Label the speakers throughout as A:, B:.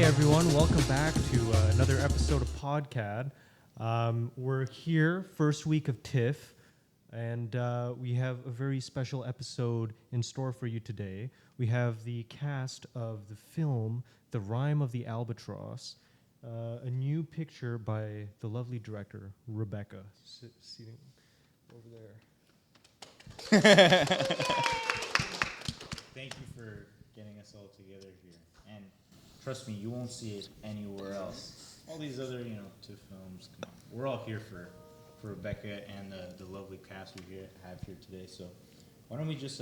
A: everyone, welcome back to another episode of PODCAD. We're here, first week of TIFF, and we have a very special episode in store for you today. We have the cast of the film, The Rime of the Albatross, a new picture by the lovely director, Rebecca, sitting over there.
B: Thank you for getting us all together here. And trust me, you won't see it anywhere else. All these other, TIFF films, come on. We're all here for Rebecca and the lovely cast we have here today. So why don't we just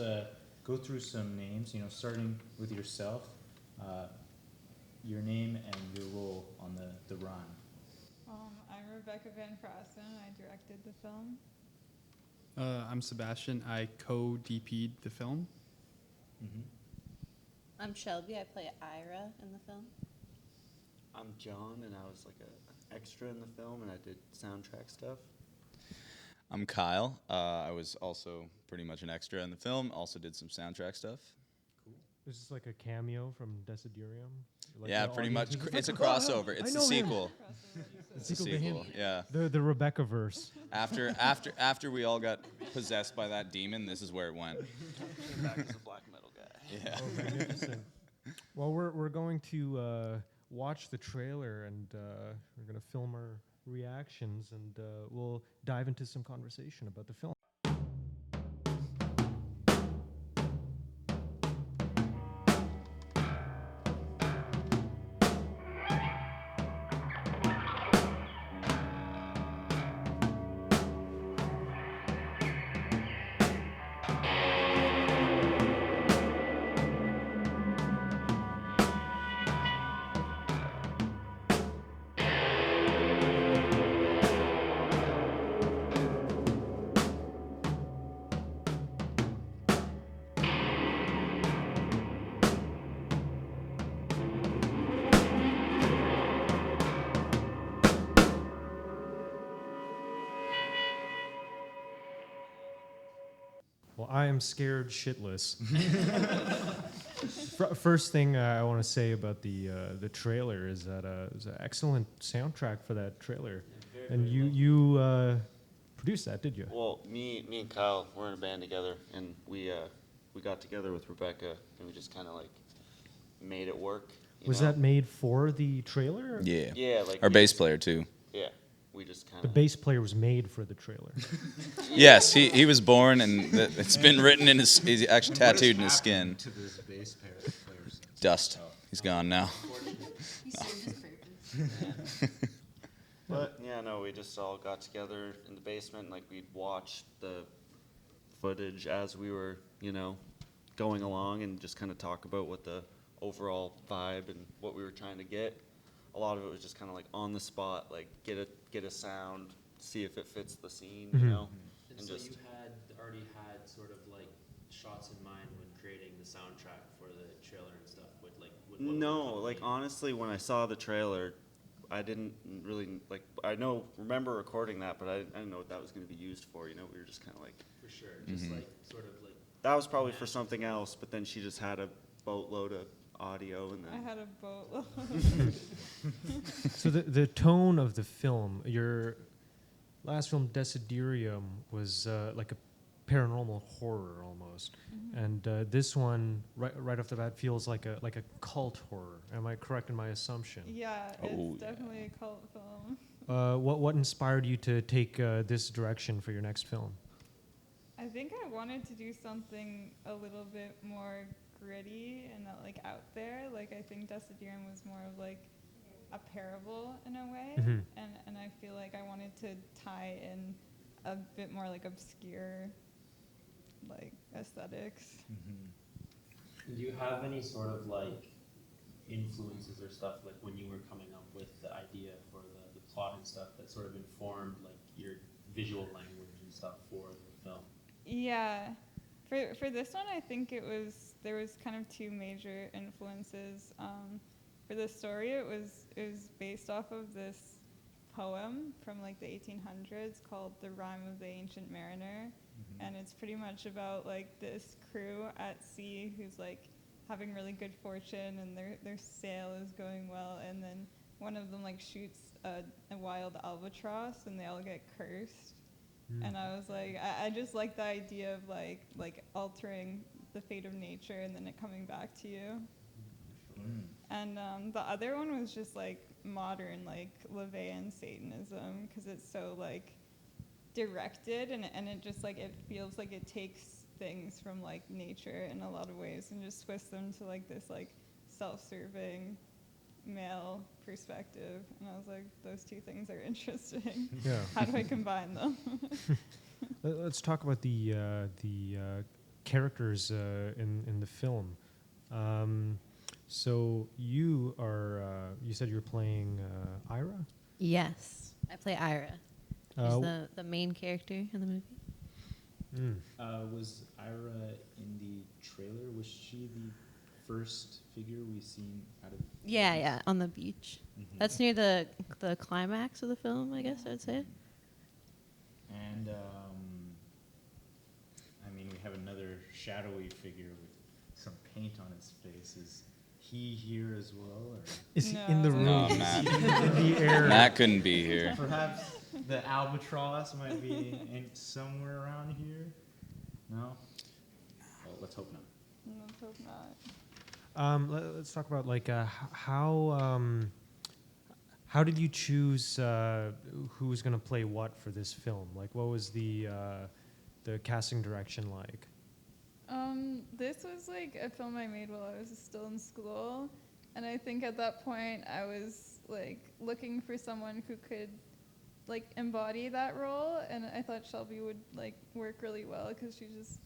B: go through some names, starting with yourself, your name and your role on the rhyme.
C: I'm Rebecca Van Frassen. I directed the film.
D: I'm Sebastian. I co-DP'd the film.
B: Mm-hmm.
E: I'm Shelby. I play Ira in the film.
F: I'm John, and I was like an extra in the film, and I did soundtrack stuff.
G: I'm Kyle. I was also pretty much an extra in the film, also did some soundtrack stuff.
A: Is this like a cameo from Desiderium? Like
G: Yeah, pretty much. It's a crossover. It's a sequel. It's a sequel, yeah.
A: The Rebecca-verse.
G: After we all got possessed by that demon, this is where it went.
F: Came back as a black metal guy.
G: Yeah.
A: Oh, magnificent. Well, we're going to watch the trailer, and we're going to film our reactions, and we'll dive into some conversation about the film. Well, I am scared shitless. First thing I want to say about the trailer is that it was an excellent soundtrack for that trailer, and you produced that, did you?
F: Well, me and Kyle, we're in a band together, and we got together with Rebecca, and we just kind of like made it work.
A: Was that made for the trailer?
G: Yeah.
F: Yeah, like
G: Our bass player too.
F: Yeah, we just kind
A: The
F: of.
A: bass player was made for the trailer.
G: Yes, he was born, and it's been written in his. He's actually tattooed in his skin.
B: To this bass player since?
G: Dust. He's gone now.
E: He served his purpose.
F: But yeah, no, we just all got together in the basement, and like we'd watch the footage as we were, going along, and just kind of talk about what the overall vibe and what we were trying to get. A lot of it was just kind of like on the spot, like get a sound, see if it fits the scene,
A: Mhm.
H: And so you had already had sort of like shots in mind when creating the soundtrack for the trailer and stuff with like with what
F: No,
H: the
F: like
H: company-
F: honestly, when I saw the trailer, I didn't really like. Remember recording that, but I didn't know what that was going to be used for. We were just kind of like.
H: for sure, just
G: Mhm.
H: like sort of like
F: That was probably for something else, but then she just had a boatload of audio, and
C: I
F: then
C: had a boatload.
A: So the tone of the film, your last film, Desiderium, was like a paranormal horror almost, and this one, right off the bat, feels like a cult horror. Am I correct in my assumption?
C: Yeah, it's
G: Oh, yeah.
C: definitely a cult film.
A: What inspired you to take this direction for your next film?
C: I think I wanted to do something a little bit more gritty and like out there. Like I think Desiderium was more of like a parable in a way,
A: Mhm.
C: and I feel like I wanted to tie in a bit more like obscure like aesthetics.
B: Mm-hmm.
H: Do you have any sort of like influences or stuff like when you were coming up with the idea for the plot and stuff that sort of informed like your visual language and stuff for the film?
C: Yeah, for this one, I think there was kind of two major influences. For the story, it was based off of this poem from like the 1800s called "The Rime of the Ancient Mariner," and it's pretty much about like this crew at sea who's like having really good fortune and their sale is going well, and then one of them like shoots a wild albatross and they all get cursed. And I was like, I just like the idea of like altering the fate of nature and then it coming back to you. And the other one was just like modern, like LiVE Satanism, because it's so like directed and it just like it feels like it takes things from like nature in a lot of ways and just twists them to like this like self-serving male perspective. And I was like, those two things are interesting.
A: Yeah.
C: How do I combine them?
A: Let's talk about the characters in the film. So you said you're playing Ira?
E: Yes, I play Ira. She's the main character in the movie.
B: Was Ira in the trailer? Was she the first figure we seen out of?
E: Yeah, on the beach.
B: Mhm.
E: That's near the climax of the film, I guess I'd say.
B: And I mean, we have another shadowy figure with some paint on his face. Is he here as well, or
A: Is he in the room?
G: No,
A: Is
G: Matt.
A: he in the air?
G: Matt couldn't be here.
B: perhaps the albatross might be in somewhere around here? No. Well, let's hope not.
C: Let's hope not.
A: Let's talk about like how did you choose who was going to play what for this film? Like, what was the casting direction like?
C: This was like a film I made while I was still in school, and I think at that point I was like looking for someone who could like embody that role, and I thought Shelby would like work really well because she just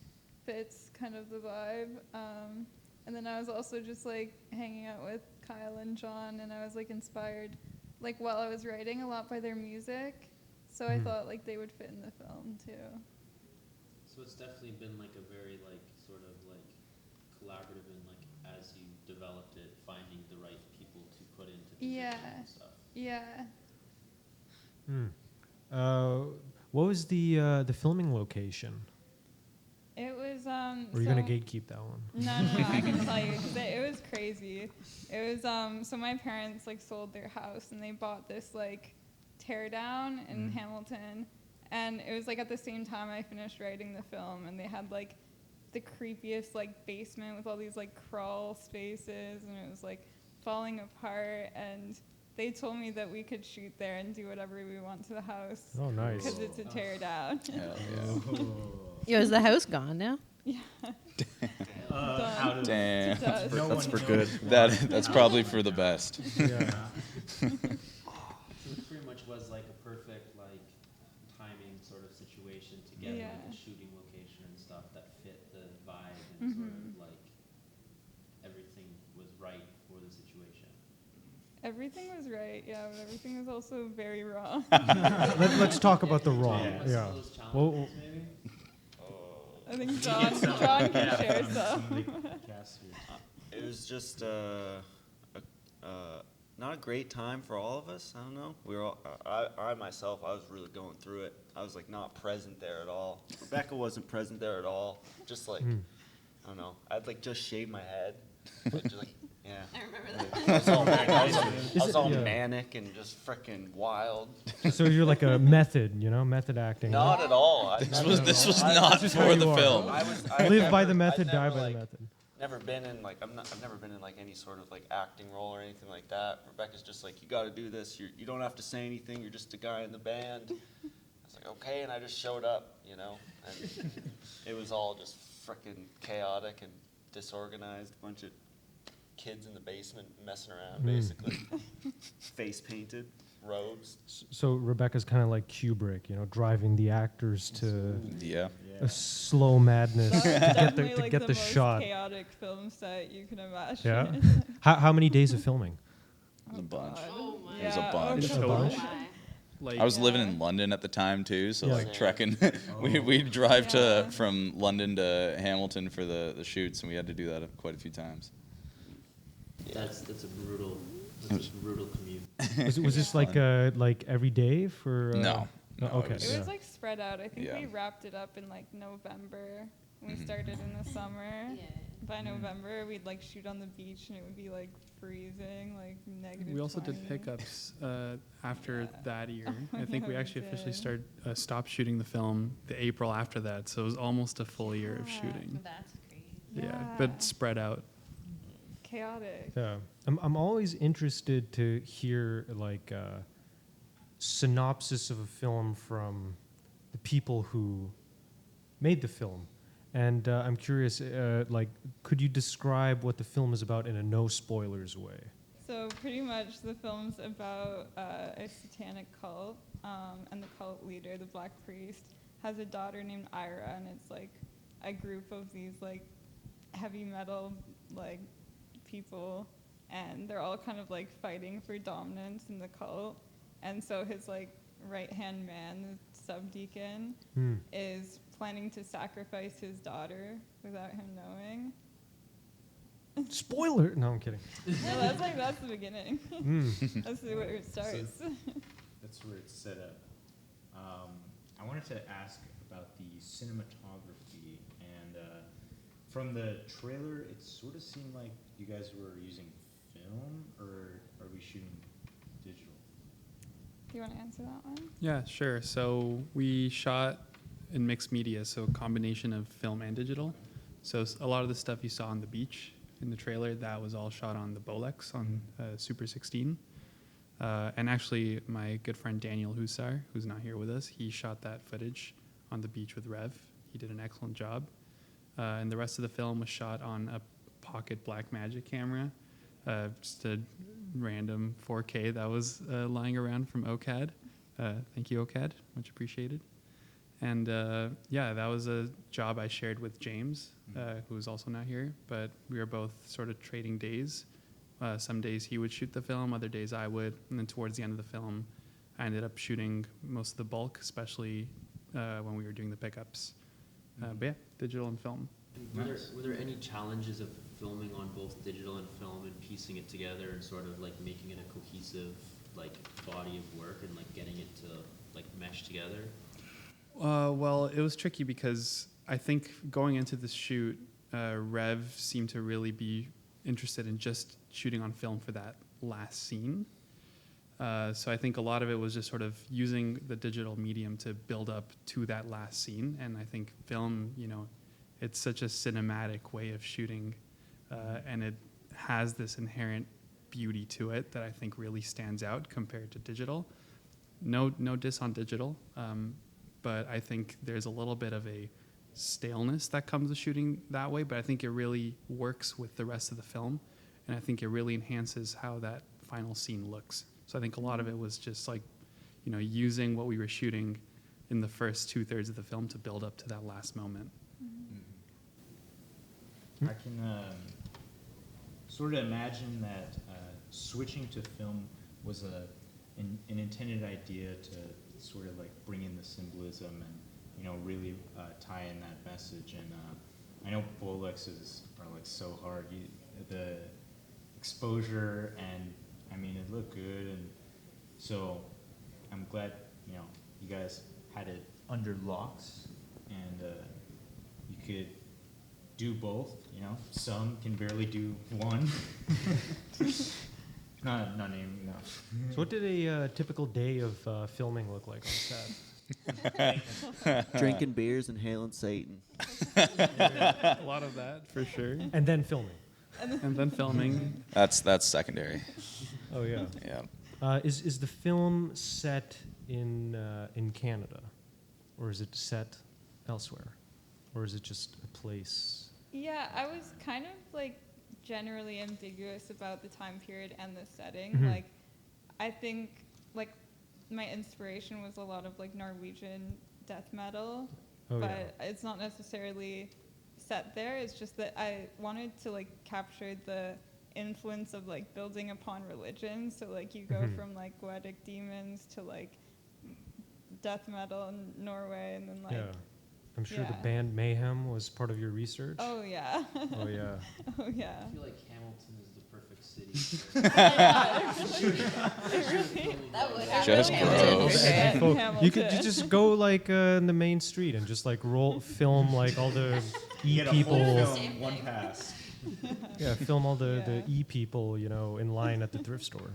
C: fits kind of the vibe. And then I was also just like hanging out with Kyle and John, and I was like inspired like while I was writing a lot by their music, so I thought like they would fit in the film too.
H: So it's definitely been like a very like sort of like collaborative and like as you developed it, finding the right people to put into the
C: Yeah.
H: vision and stuff.
C: Yeah.
A: What was the filming location?
C: It was
A: Or are you gonna gatekeep that one?
C: No, I can tell you, 'cause it was crazy. It was so my parents like sold their house and they bought this like tear down in Hamilton, and it was like at the same time I finished writing the film, and they had like the creepiest like basement with all these like crawl spaces, and it was like falling apart, and they told me that we could shoot there and do whatever we want to the house.
A: Oh, nice.
C: Because it's a tear down.
G: Hell yeah.
E: Yo, is the house gone now?
B: Out of
G: Damn.
C: Dust.
B: no
F: That's
B: one
F: for
B: knows
F: good.
B: why.
G: That's probably for the best.
A: Yeah.
H: So it pretty much was like a perfect like timing sort of situation together
C: Yeah.
H: with the shooting location and stuff that fit the vibe and sort of like everything was right for the situation.
C: Everything was right, yeah, but everything was also very wrong.
A: Let's talk about the wrong.
B: Yeah.
A: Yeah.
H: Some of those
A: Well,
H: challenges, maybe?
C: I think John can share some.
F: It was just not a great time for all of us. I don't know. We were all, I myself, I was really going through it. I was like not present there at all. Rebecca wasn't present there at all. Just like, I don't know. I'd like just shaved my head. Like, just like, yeah.
E: I remember that.
F: I was all
A: Yeah.
F: manic and just freaking wild.
A: So you're like a method, method acting.
F: Not at all.
G: This was
F: I-
G: not
A: is how
G: for
A: you
G: the
A: are.
G: film.
A: Live by the
F: I've
A: method, die
F: never,
A: by
F: like,
A: the method.
F: Never been in like I've never been in like any sort of like acting role or anything like that. Rebecca's just like, you got to do this. You don't have to say anything. You're just a guy in the band. I was like, okay, and I just showed up, and it was all just freaking chaotic and disorganized. A bunch of kids in the basement messing around, basically. Face painted, robes.
A: So Rebecca's kind of like Kubrick, driving the actors to
G: Yeah.
A: a slow madness to
C: Definitely
A: get
C: like
A: the
C: the most
A: shot.
C: chaotic film set you can imagine.
A: Yeah. How many days of filming?
G: It was a bunch.
E: Oh my
G: It was a bunch.
A: It's a
C: God.
A: bunch?
D: Like,
G: I was living
C: Yeah.
G: in London at the time too, so
A: Yeah.
G: like trekking. we'd drive
C: Yeah.
G: from London to Hamilton for the shoots, and we had to do that quite a few times.
H: That's a brutal commute.
A: Was this like every day for?
G: No. No,
A: okay.
G: it
C: It
A: yeah.
C: was like spread out. I think
G: Yeah.
C: we wrapped it up in like November. We
G: Mhm.
C: started in the summer.
E: Yeah.
C: by November we'd like shoot on the beach and it would be like freezing, like negative.
D: We also did
C: 20.
D: pickups after
C: Yeah.
D: that year.
C: Oh,
D: I think we
C: yeah, we
D: actually officially
C: did.
D: stopped shooting the film the April after that, so it was almost a full year of
C: Yeah.
D: shooting.
E: That's great.
D: Yeah, but spread out.
C: Chaotic.
A: Yeah, I'm always interested to hear like a synopsis of a film from the people who made the film, and I'm curious, like, could you describe what the film is about in a no spoilers way?
C: So pretty much the film's about a satanic cult, and the cult leader, the Black Priest, has a daughter named Ira, and it's like a group of these like heavy metal like people, and they're all kind of like fighting for dominance in the cult. And so his like right-hand man, the subdeacon, is planning to sacrifice his daughter without him knowing.
A: Spoiler! No, I'm kidding.
C: No, that's the beginning. That's where it starts.
B: That's where it's set up. I wanted to ask about the cinematography, and from the trailer, it sort of seemed like you guys were using film, or are we shooting digital?
C: Do you want to answer that one?
D: Yeah, sure. So we shot in mixed media, so a combination of film and digital. So a lot of the stuff you saw on the beach in the trailer, that was all shot on the Bolex on Super 16. And actually, my good friend Daniel Hussar, who's not here with us, he shot that footage on the beach with Rev. He did an excellent job. And the rest of the film was shot on a pocket Blackmagic camera, just a random 4K that was lying around from OCAD. Thank you, OCAD, much appreciated. And yeah, that was a job I shared with James, who is also not here, but we were both sort of trading days. Some days he would shoot the film, other days I would, and then towards the end of the film, I ended up shooting most of the bulk, especially when we were doing the pickups. But yeah, digital and film.
H: Were there any challenges of filming on both digital and film and piecing it together and sort of like making it a cohesive like body of work and like getting it to like mesh together?
D: Well, it was tricky because I think going into this shoot, Rev seemed to really be interested in just shooting on film for that last scene. So I think a lot of it was just sort of using the digital medium to build up to that last scene. And I think film, you know, it's such a cinematic way of shooting, and it has this inherent beauty to it that I think really stands out compared to digital. No diss on digital, but I think there's a little bit of a staleness that comes with shooting that way, but I think it really works with the rest of the film, and I think it really enhances how that final scene looks. So I think a lot of it was just like, you know, using what we were shooting in the first 2/3 of the film to build up to that last moment.
B: I can sort of imagine that switching to film was an intended idea to sort of like bring in the symbolism and, you know, really tie in that message. And I know Bolexes are like so hard. The exposure, and I mean, it looked good, and so I'm glad, you know, you guys had it under locks, and you could do both. You know, some can barely do one. not naming enough.
A: So what did a typical day of filming look like on set?
I: Drinking beers and hailing Satan.
D: A lot of that, for sure.
A: And then filming.
D: And then filming.
G: That's secondary.
A: Oh yeah.
G: Yeah.
A: Is the film set in Canada, or is it set elsewhere, or is it just a place?
C: Yeah, I was kind of like generally ambiguous about the time period and the setting.
A: Mhm.
C: Like, I think like my inspiration was a lot of like Norwegian death metal,
A: Oh
C: but it's not necessarily set there. It's just that I wanted to like capture the influence of like building upon religion. So like you go
A: Mhm.
C: from like Goetic demons to like death metal in Norway, and then like
A: Yeah. I'm sure the
C: yeah.
A: band Mayhem was part of your research.
C: oh yeah,
A: Oh yeah.
C: oh yeah.
H: I feel like Hamilton is the perfect city.
E: That would
G: Just gross.
A: You could just go like in the main street and just like film like all the E
B: Get a whole
A: people.
B: film, one pass.
A: Yeah, film all the
C: Yeah.
A: E people, in line at the thrift store.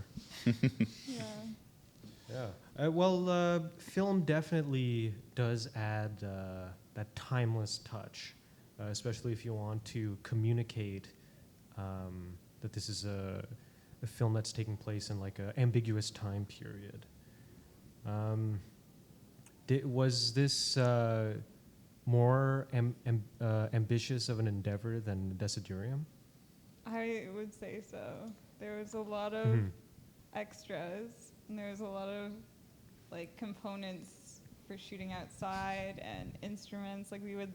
C: Yeah.
A: Yeah. Film definitely does add that timeless touch, especially if you want to communicate that this is a film that's taking place in like an ambiguous time period. Was this more ambitious of an endeavor than Desiderium?
C: I would say so. There was a lot of
A: Mhm.
C: extras, and there was a lot of like components for shooting outside and instruments. Like we would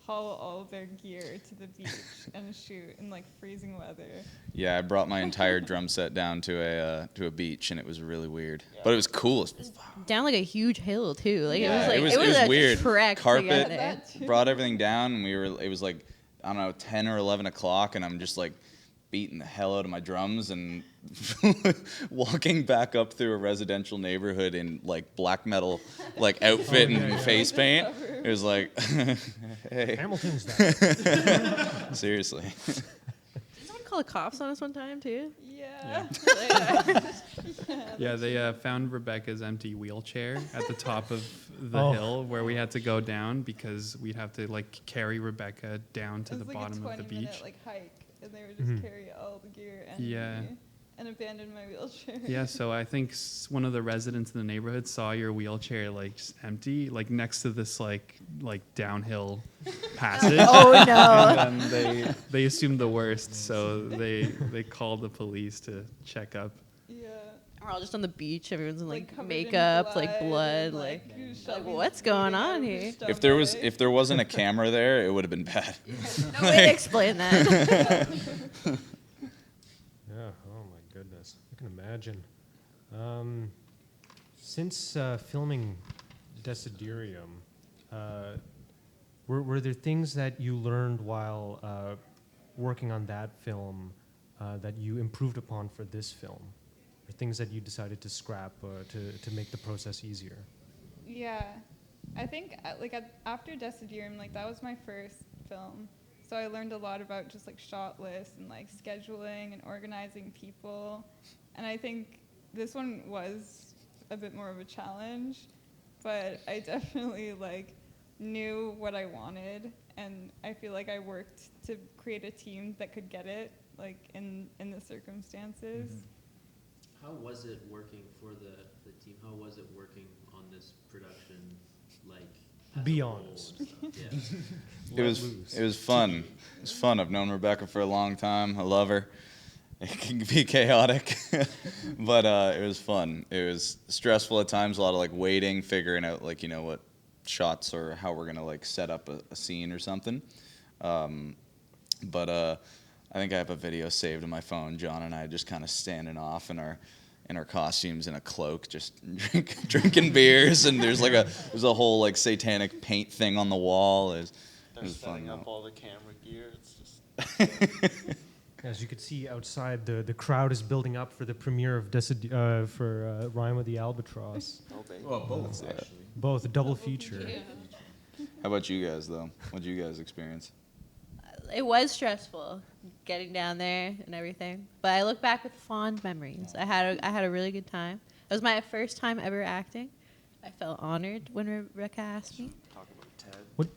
C: haul all of their gear to the beach and shoot in like freezing weather.
G: Yeah, I brought my entire drum set down to a beach, and it was really weird, but it was cool.
E: Down like a huge hill too. Like
C: Yeah.
E: it was
G: It was
E: a
G: weird.
E: trek to
G: Carpet,
E: get there.
C: That too.
G: brought everything down, and it was like, I don't know, 10 or 11 o'clock, and I'm just like beating the hell out of my drums and walking back up through a residential neighborhood in like black metal like outfit and face paint. It was like, hey,
A: Hamilton's that.
G: seriously.
E: Did someone call the cops on us one time too?
C: Yeah.
D: Yeah, they found Rebecca's empty wheelchair at the top of the
A: Oh.
D: hill where we had to go down because we'd have to like carry Rebecca down to
C: It
D: the
C: was like
D: bottom
C: a
D: of the
C: 20-minute
D: beach.
C: like hike, and they would just
A: Mhm.
C: carry all the gear and
D: Yeah.
C: me and abandon my wheelchair.
D: Yeah, so I think one of the residents in the neighborhood saw your wheelchair like just empty, like next to this like downhill passage.
E: Oh no!
D: And then they assumed the worst, so they called the police to check up.
C: Yeah.
E: We're all just on the beach. Everyone's in like
C: covered in
E: makeup, like blood,
C: and,
E: like
C: shoving
E: what's
C: bleeding
E: going
C: out
E: on
C: of your
E: here?
C: stomach.
G: If there wasn't a camera there, it would have been bad.
E: No way to explain that.
A: Yeah. Oh my goodness. I can imagine. Since filming Desiderium, were there things that you learned while working on that film that you improved upon for this film, or things that you decided to scrap to make the process easier?
C: Yeah, I think after Desiderium, like that was my first film, so I learned a lot about just like shot lists and like scheduling and organizing people, and I think this one was a bit more of a challenge, but I definitely like knew what I wanted, and I feel like I worked to create a team that could get it like in the circumstances.
H: How was it working for the team? How was it working on this production? Like, as
A: Be
H: a whole and
A: honest.
H: stuff? Yeah.
G: It was fun. It was fun. I've known Rebecca for a long time. I love her. It can be chaotic, but it was fun. It was stressful at times. A lot of like waiting, figuring out like what shots or how we're gonna like set up a scene or something. But I think I have a video saved on my phone. John and I just kind of standing off in our costumes in a cloak, just drinking beers, and there's a whole like satanic paint thing on the wall. It was fun.
F: setting up
G: though.
F: all the camera gear. It's just
A: As you could see outside, the crowd is building up for the premiere of for Rhyme with the Albatross.
F: no baby.
B: Well, both actually.
A: Both a double feature.
G: How about you guys though? What did you guys experience?
E: It was stressful getting down there and everything, but I look back with fond memories. I had a really good time. It was my first time ever acting. I felt honored when Rebecca asked me.
F: Talk about Ted.
A: What?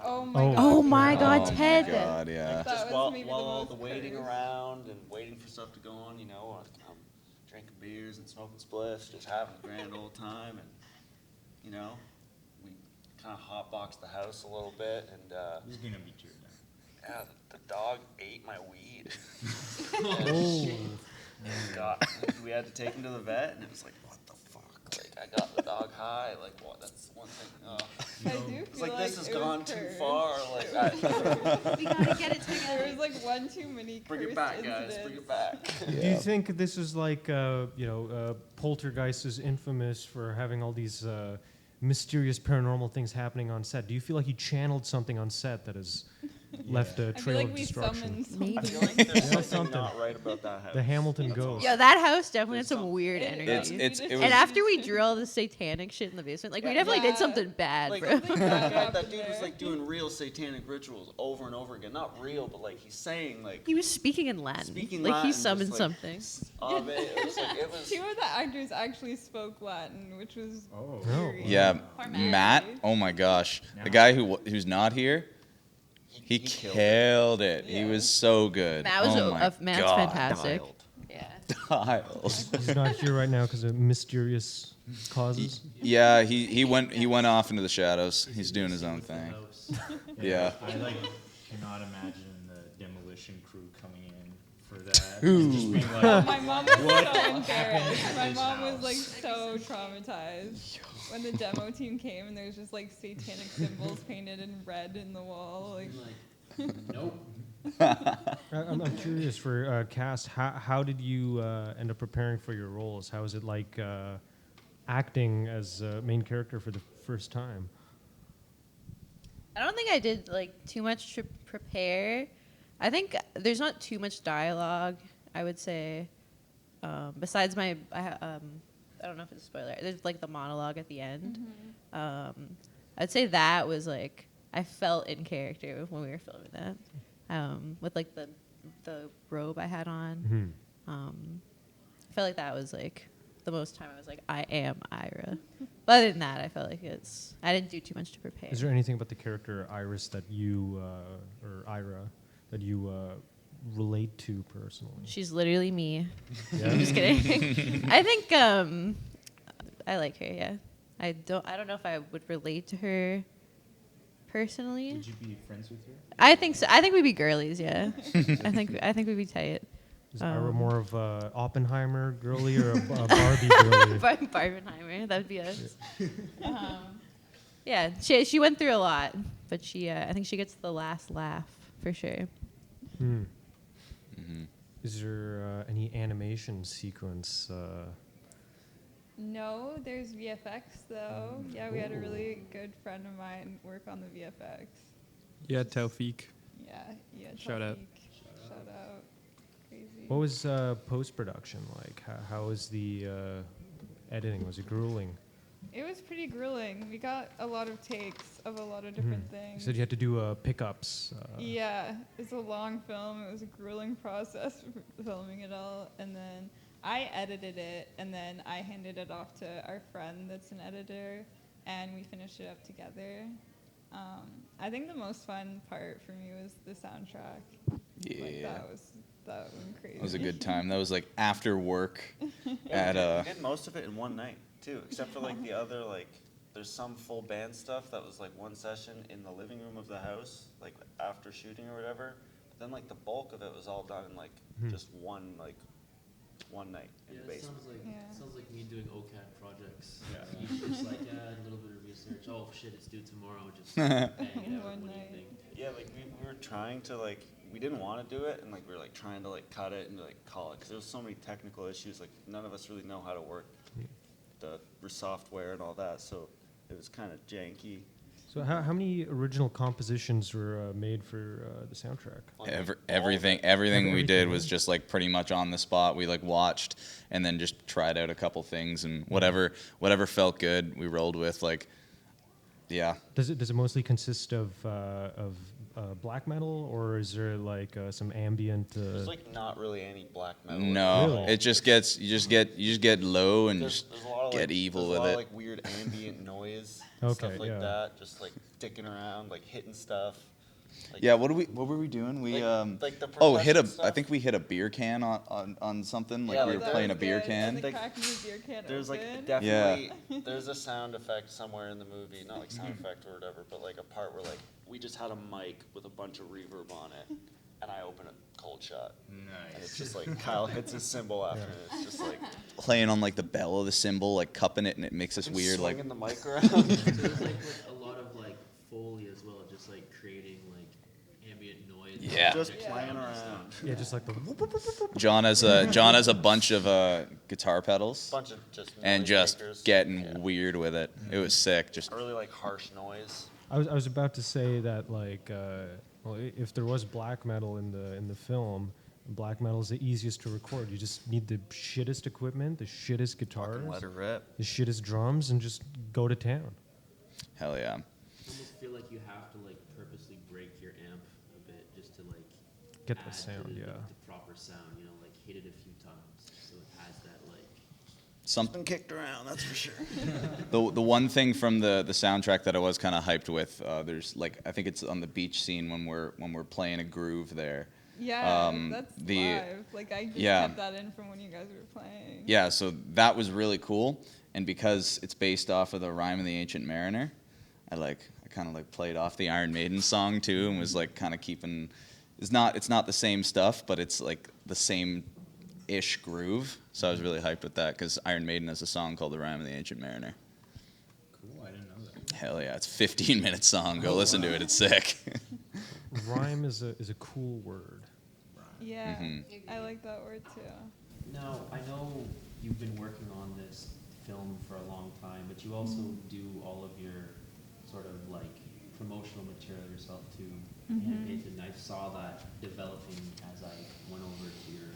C: Oh my
A: Oh.
C: god.
E: Oh my God,
G: Oh
E: Ted!
G: my God, yeah.
C: That
F: Just
C: was
F: while
C: maybe the
F: while
C: most
F: the waiting
C: cursed.
F: around and waiting for stuff to go on, I'm drinking beers and smoking spliffs, just having a grand old time, and we kind of hotboxed the house a little bit, and
B: Who's gonna be cheered down?
F: yeah, the dog ate my weed.
A: Oh.
F: God, we had to take him to the vet, and it was like, what the fuck? Like, I got the dog high. Like, what? That's one thing.
C: I do
F: It's
C: feel
F: like this has
C: it was
F: gone too
C: cursed.
F: far. Like,
E: We gotta get it
C: There
E: together.
C: was like one too many
F: bring
C: cursed
F: it back, guys. Bring
C: incidents.
F: it back.
A: Do you think this is like, Poltergeist is infamous for having all these mysterious paranormal things happening on set? Do you feel like you channeled something on set that has left a
C: I feel
A: trail
C: like
A: of
C: we
A: destruction.
C: summoned
E: Maybe.
F: I
C: something.
F: feel like there's
A: Yeah,
F: something
A: something.
F: not right about that house.
A: The Hamilton
F: That's
A: ghost.
E: Yeah, that house definitely had
F: There's
E: some weird
C: It-
E: energy.
G: It was-
E: And after we drew all the satanic shit in the basement, like we
F: Yeah,
E: definitely did
C: yeah.
E: something bad,
F: Like,
E: bro.
C: Something bad
F: that
C: happened
F: dude was
C: there.
F: like doing real satanic rituals over and over again. Not real, but like he's saying like
E: He was speaking in Latin.
F: speaking
E: like
F: Latin,
E: he
F: just,
E: summoned
F: like,
E: something.
F: Ave. It was like it was.
C: Two of the actors actually spoke Latin, which was
B: Oh.
C: very
G: Yeah,
C: Or
G: Matt.
C: Mary.
G: Oh my gosh,
B: Yeah.
G: the guy who's not here, he
F: killed
G: killed it. He
C: Yeah.
G: was so good.
E: Matt was
G: oh my
E: Matt's
G: God.
E: fantastic.
F: Dialed.
E: Yeah.
G: Dials.
A: He's not here right now because of mysterious causes.
G: Yeah, he went off into the shadows. He's doing his own
H: With the
G: thing.
H: house.
G: Yeah.
B: I like cannot imagine the demolition crew coming in for that.
G: Ooh.
B: And just being
C: Oh,
B: like,
C: my mom was
B: What
C: so
B: happened
C: embarrassed.
B: at
C: My
B: this
C: mom was
B: house?
C: like so traumatized when the demo team came and there's just like satanic symbols painted in red in the wall. Like,
H: Like, nope.
A: I'm curious for Cass. How did you end up preparing for your roles? How was it like acting as a main character for the first time?
E: I don't think I did like too much to prepare. I think there's not too much dialogue, I would say. Besides I don't know if it's a spoiler. There's like the monologue at the end. I'd say that was like I felt in character when we were filming that. With like the robe I had on. I felt like that was like the most time I was like, I am Ira. But other than that, I felt like I didn't do too much to prepare.
A: Is there anything about the character Iris that you or Ira that you relate to personally?
E: She's literally me.
A: Yeah?
E: I'm just kidding. I think I like her. Yeah, I don't know if I would relate to her personally.
B: would you be friends with her?
E: I think so. I think we'd be girlies. Yeah, I think we'd be tight.
A: Is Ira more of a Oppenheimer girly or a Barbie girly?
E: Barbenheimer, that would be us. Yeah, she went through a lot, but I think she gets the last laugh for sure.
A: Is there any animation sequence?
C: no, there's VFX though. Yeah, we had a really good friend of mine work on the VFX.
D: Yeah, Taufik.
C: Yeah.
D: Shout out.
C: Taufik. Shout out. Crazy.
A: What was post-production like? How was the editing? Was it grueling?
C: It was pretty grueling. We got a lot of takes of a lot of different
A: You
C: things.
A: said you had to do pickups.
C: Yeah, it's a long film. It was a grueling process filming it all. And then I edited it, and then I handed it off to our friend that's an editor, and we finished it up together. I think the most fun part for me was the soundtrack. Like,
G: Yeah.
C: that was crazy.
G: That was a good time. That was like after work at
F: We did most of it in one night too, except for like the other like. There's some full band stuff that was like one session in the living room of the house, like after shooting or whatever. But then like the bulk of it was all done in like just one night in
H: Yeah,
F: the
H: it
F: basement.
H: sounds like me doing OCAD projects.
B: Yeah.
H: You just like a little bit of research. Oh shit, it's due tomorrow. Just bang it
C: In
H: out
C: one
H: one
C: night.
H: evening.
F: Yeah, like we were trying to like we didn't want to do it, and like we were like trying to like cut it and like call it because there was so many technical issues. Like none of us really know how to work the software and all that, so it was kind of janky.
A: So how many original compositions were made for the soundtrack?
G: Everything we did
A: Everything,
G: was
A: yeah.
G: just like pretty much on the spot. We like watched and then just tried out a couple things and whatever felt good we rolled with. Like, yeah.
A: Does it mostly consist of black metal, or is there like some ambient?
F: There's like not really any black metal.
G: No,
A: Really?
G: it just gets you just get low and
F: There's
G: just
F: a lot of
G: get
F: like,
G: evil
F: there's
G: with
F: a lot
G: it.
F: of, like weird ambient noise, and
A: Okay,
F: stuff like
A: yeah.
F: that, just like dicking around, like hitting stuff. Like,
G: Yeah, what were we doing? We
F: like the
G: hit
F: percussion
G: I
F: stuff.
G: think we hit a beer can on something. Like
F: Yeah,
G: we
F: like
G: were
F: that
G: playing a
F: was
G: beer
C: good.
G: can.
C: The
F: Like,
C: cracking the beer can
F: There's like
C: open.
F: definitely there's a sound effect somewhere in the movie, not like sound effect or whatever, but like a part where like we just had a mic with a bunch of reverb on it, and I open a cold shot, and it's
B: Nice.
F: just like Kyle hits his cymbal after, and it's just like
G: Playing on like the bell of the cymbal, like cupping it, and it makes this weird like
F: swinging the mic around.
H: So there's like a lot of like Foley as well, just like creating like ambient noise.
G: Yeah.
F: just
C: Yeah.
F: playing
H: and
F: around.
H: stuff.
A: Yeah, just like the.
G: John has a bunch of guitar pedals
F: Bunch of just
G: and
F: noise
G: just
F: makers.
G: getting
F: Yeah.
G: weird with it. It was sick. Just
F: I really like harsh noise.
A: I was about to say that like Well, if there was black metal in the film, black metal is the easiest to record. You just need the shittest equipment, the shittest guitars,
F: Fucking let her rip.
A: the shittest drums, and just go to town.
G: Hell yeah.
H: I almost feel like you have to like purposely break your amp a bit just to like
A: Get the
H: add to
A: sound,
H: the,
A: yeah.
H: the proper sound. You know, like hit it a few times so it has that like.
G: Something.
I: Been kicked around, that's for sure.
G: The one thing from the soundtrack that I was kind of hyped with, there's like I think it's on the beach scene when we're playing a groove there.
C: Yeah, that's
G: the-
C: live. Like I just
G: yeah.
C: kept that in from when you guys were playing.
G: Yeah, so that was really cool, and because it's based off of the Rime of the Ancient Mariner, I kind of like played off the Iron Maiden song too, and was like kind of keeping. It's not the same stuff, but it's like the same ish groove. So I was really hyped with that because Iron Maiden has a song called The Rime of the Ancient Mariner.
B: Cool, I didn't know that.
G: Hell yeah, it's a 15-minute song. Go listen to it. It's sick.
A: Rhyme is a cool word.
C: Yeah,
G: Mhm.
C: I like that word too.
H: Now I know you've been working on this film for a long time, but you also do all of your sort of like promotional material yourself too. And I saw that developing as I went over to your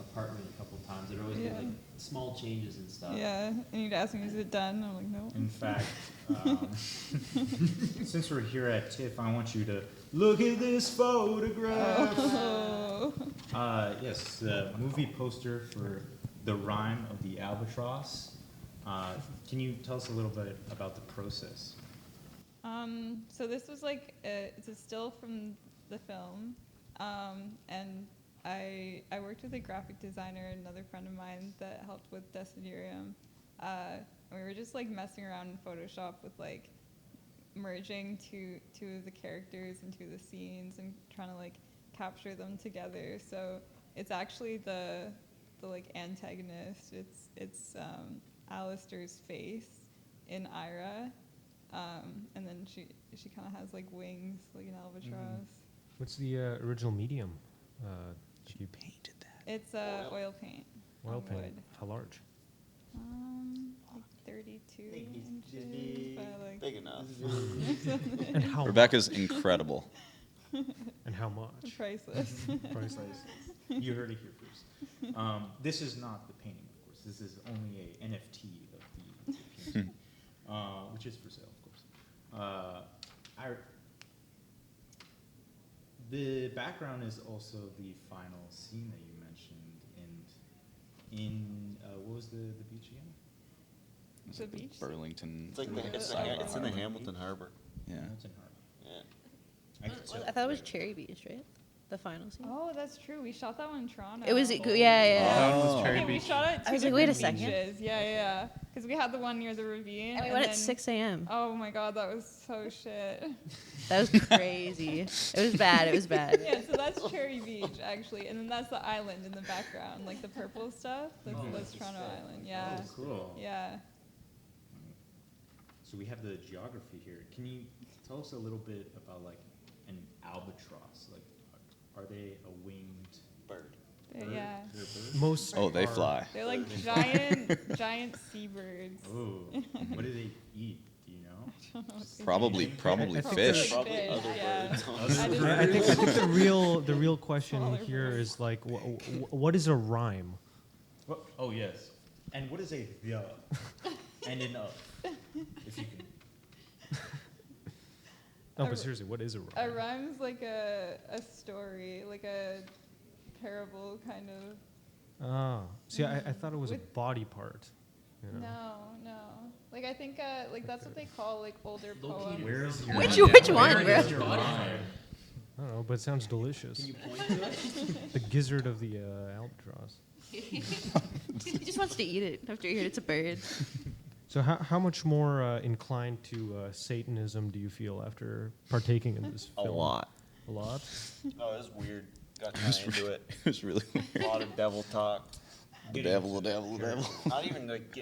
H: apartment a couple times. There always been
C: Yeah.
H: like small changes and stuff.
C: Yeah, and you'd ask me, is it done? I'm like, no.
B: In fact, since we're here at TIFF, I want you to look at this photograph.
C: Oh.
B: Yes, the movie poster for The Rime of the Albatross. Can you tell us a little bit about the process?
C: So this was like it's a still from the film, and I worked with a graphic designer, another friend of mine that helped with Desiderium. We were just like messing around in Photoshop with like merging two of the characters into the scenes and trying to like capture them together. So it's actually the like antagonist. It's Alistair's face in Ira. And then she kind of has like wings, like an albatross.
A: What's the original medium? That you
G: Painted that.
C: It's oil paint.
A: oil
C: on
A: paint.
C: wood.
A: How large?
C: Like 32 inches by like.
F: Big enough.
A: And how
G: Rebecca's incredible.
A: And how much?
C: Priceless.
A: Priceless.
B: You heard it here first. This is not the painting, of course. This is only a NFT of the painting, which is for sale, of course. The background is also the final scene that you mentioned in what was the beach again?
G: It's
C: The
G: like
C: beach?
G: Burlington.
F: It's like
C: Yeah.
F: it's in the Hamilton Harbor.
G: Yeah.
B: Hamilton Harbor.
F: Yeah.
B: I could tell.
E: I thought it was Cherry Beach, right? The final scene.
C: Oh, that's true. We shot that one in Toronto.
E: It was yeah.
G: Oh.
D: was Cherry
C: Okay, we
D: Beach.
C: shot it at two
E: I was like, wait a
C: different
E: second.
C: beaches. Yeah. Because we had the one near the ravine.
E: And we went at
C: then-
E: 6 a.m.
C: Oh my god, that was so shit.
E: That was crazy. It was bad. It was bad.
C: Yeah, so that's Cherry Beach actually, and then that's the island in the background, like the purple stuff. That's Toronto Island. Yeah.
B: Oh, cool.
C: Yeah.
B: So we have the geography here. Can you tell us a little bit about like an albatross? Like, are they a winged
F: Bird.
C: Yeah.
B: They're a bird?
A: Most
G: Oh, they
A: are-
G: fly.
C: They're like giant seabirds.
B: Oh, what do they eat? Do you know?
G: Probably
A: I think
G: fish.
F: Probably
C: Fish,
F: other
C: yeah.
F: birds.
C: I just-
A: I think the real question
C: Smaller
A: here
C: birds.
A: is like, what is a rhyme?
B: What? Oh yes. And what is a the and an of? If you can.
A: No,
C: A-
A: but seriously, what is a rhyme?
C: A rhyme's like a story, like a parable kind of.
A: Ah, see, I thought it was a
C: With-
A: body part. You know?
C: No. Like I think like that's what they call like older poems.
B: Where's your
E: Which one,
B: where
E: bro?
B: is your rhyme?
A: I don't know, but it sounds delicious.
H: Can you point to it?
A: The gizzard of the albatross.
E: He just wants to eat it after he heard it's a bird.
A: So how much more inclined to Satanism do you feel after partaking in this
F: A
A: film?
F: lot.
A: A lot?
F: Oh, it was weird. Got kind of into it.
G: It was really
F: A lot of devil talk.
G: the devil.
F: Not even like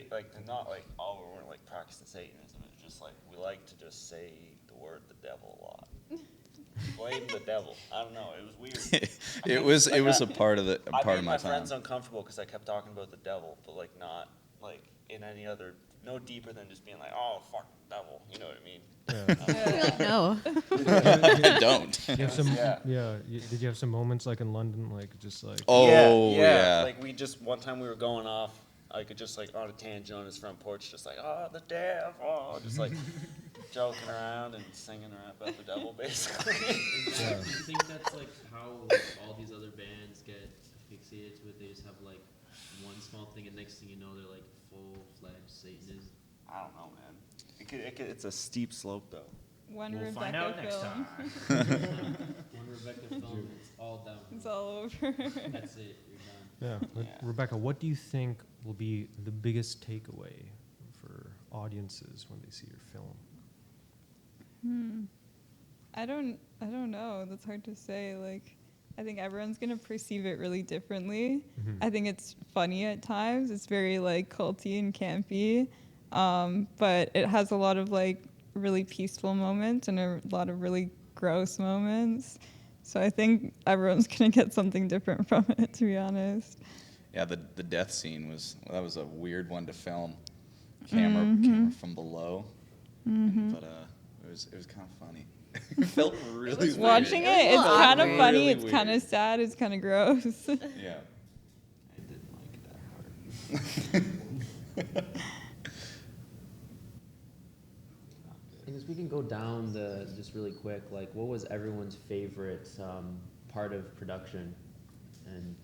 F: not like we weren't like practicing Satanism. It was just like we like to just say the word the devil a lot. Blame the devil. I don't know. It was weird.
G: it was a part of
F: I
G: part
F: made
G: of
F: my
G: my time.
F: friends uncomfortable because I kept talking about the devil, but like not like in any other, no deeper than just being like, oh fuck the devil. You know what I mean?
E: You're like, no.
G: Don't.
A: You have some,
F: Yeah.
A: did you have some moments like in London, like just like?
G: Oh yeah.
F: Like we just one time we were going off, I could just like on a tangent on his front porch, just like the devil, just like joking around and singing about the devil, basically.
A: Yeah.
H: Do you think that's like how all these other bands get fixated to it? They just have like one small thing, and next thing you know, they're like full-fledged Satanists.
F: I don't know, man. It's a steep slope though.
C: One
B: We'll
C: Rebecca
B: find out next
C: film.
B: time.
H: One Rebecca film, it's all down.
C: It's all over.
H: That's it. You're done.
A: Yeah.
F: Yeah.
A: Rebecca, what do you think will be the biggest takeaway for audiences when they see your film?
C: I don't know. That's hard to say. Like, I think everyone's gonna perceive it really differently. I think it's funny at times. It's very like culty and campy, but it has a lot of like really peaceful moments and a lot of really gross moments. So I think everyone's gonna get something different from it, to be honest.
G: Yeah, the death scene was a weird one to film. Camera from below, but it was kind of funny. It felt really weird.
C: Watching it, it's
E: Well,
C: kind of
E: awkward.
C: funny.
G: Really
C: It's kind of
G: weird.
C: sad. It's kind of gross.
G: Yeah. I didn't like that part.
H: I guess we can go down just really quick. Like, what was everyone's favorite part of production? And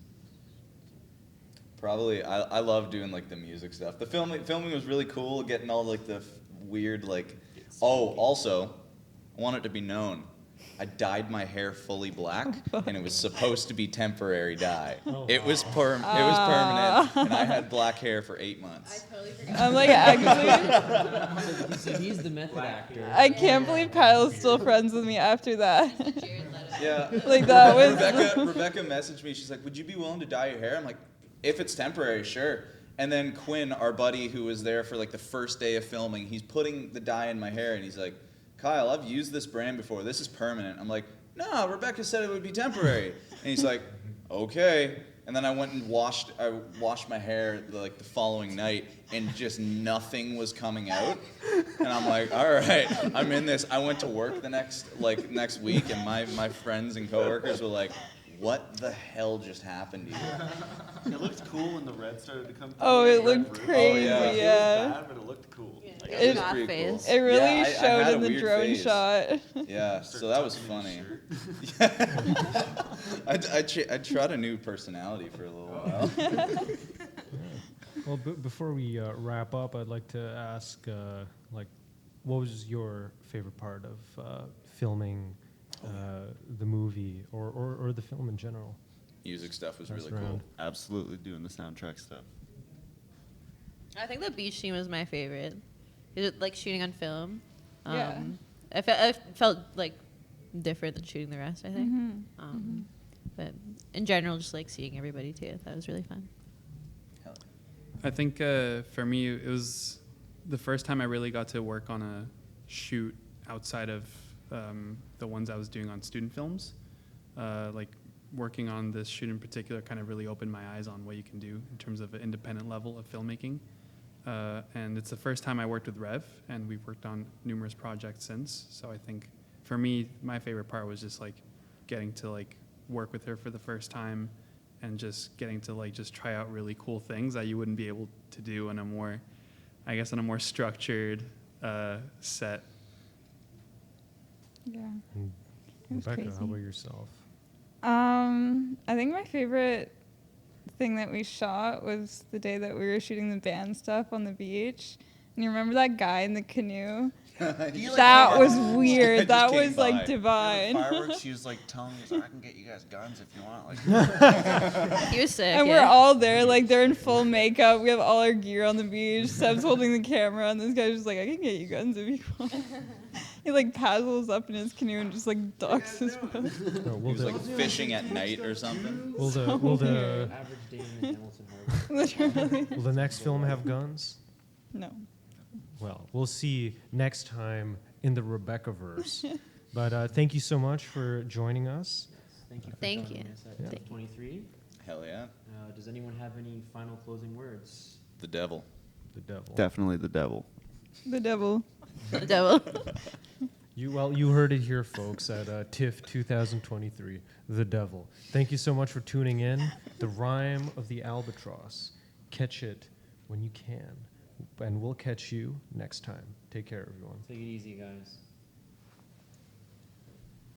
G: Probably, I love doing like the music stuff. The filming was really cool. Getting all like the weird like. Oh, also, I want it to be known, I dyed my hair fully black, and it was supposed to be temporary dye. It was permanent, and I had black hair for 8 months.
E: Totally forgot.
C: I'm like, actually,
H: so he's the method actor.
C: I can't believe Kyle's still friends with me after that.
E: Jared Leto.
G: Yeah.
C: Like, that was.
G: Rebecca messaged me. She's like, "Would you be willing to dye your hair?" I'm like, "If it's temporary, sure." And then Quinn, our buddy who was there for like the first day of filming, he's putting the dye in my hair, and he's like, "Kyle, I've used this brand before. This is permanent." I'm like, "No, Rebecca said it would be temporary." And he's like, "Okay." And then I went and washed my hair like the following night, and just nothing was coming out. And I'm like, "All right, I'm in this." I went to work the next week, and my friends and coworkers were like, "What the hell just happened to you?"
F: It looked cool when the red started to come through.
C: Oh,
F: the
C: it
F: red
C: looked
F: roof.
C: crazy,
G: yeah.
F: It was
C: yeah.
F: bad, but it looked cool.
E: Yeah.
F: Like,
E: It was
G: was
E: not
G: pretty
E: phased.
G: cool.
C: It really
G: Yeah, I
C: showed
G: had
C: in
G: a
C: the
G: weird
C: drone
G: phase.
C: shot.
G: Yeah, so that was funny. I tried a new personality for a little while.
A: Well, before we wrap up, I'd like to ask, like, what was your favorite part of filming the movie or the film in general?
G: Music stuff was
A: That's
G: really cool.
A: round.
F: Absolutely doing the soundtrack stuff.
E: I think the beach scene was my favorite. It was like shooting on film.
C: Yeah.
E: I felt like different than shooting the rest, I think. But in general, just like seeing everybody too. That was really fun.
D: I think for me, it was the first time I really got to work on a shoot outside of the ones I was doing on student films. Like working on this shoot in particular kind of really opened my eyes on what you can do in terms of an independent level of filmmaking. And it's the first time I worked with Rev, and we've worked on numerous projects since. So I think for me, my favorite part was just like getting to like work with her for the first time, and just getting to like just try out really cool things that you wouldn't be able to do in a more, I guess, in a more structured set.
C: Yeah.
A: And
C: It was
A: Rebecca,
C: crazy.
A: how about yourself?
C: I think my favorite thing that we shot was the day that we were shooting the band stuff on the beach. And you remember that guy in the canoe? That was weird. That
G: came
C: was like
G: by.
C: divine.
F: Fireworks, she was like telling us, I can get you guys guns if you want. Like,
E: He was sick.
C: And
E: yeah.
C: we're all there, like they're in full makeup. We have all our gear on the beach. Seb's holding the camera, and this guy's just like, I can get you guns if you want. He like paddles up in his canoe and just like docks his boat.
A: No,
G: He
A: will
G: was
A: the,
G: like fishing at night or something.
A: will the
H: Average day in the Hamilton Harbor.
C: Literally.
A: will the next film have guns?
C: No.
A: Well, we'll see next time in the Rebecca-verse. But thank you so much for joining us.
H: Thank you for
E: Thank
H: joining
E: you.
H: us at
A: Yeah.
H: TIFF 23.
G: Hell yeah.
H: Does anyone have any final closing words?
G: The devil.
A: The devil.
F: definitely the devil.
C: The devil.
E: The devil.
A: You heard it here, folks, at TIFF 2023, The Devil. Thank you so much for tuning in. The Rhyme of the Albatross. Catch it when you can. And we'll catch you next time. Take care, everyone.
H: Take it easy, guys.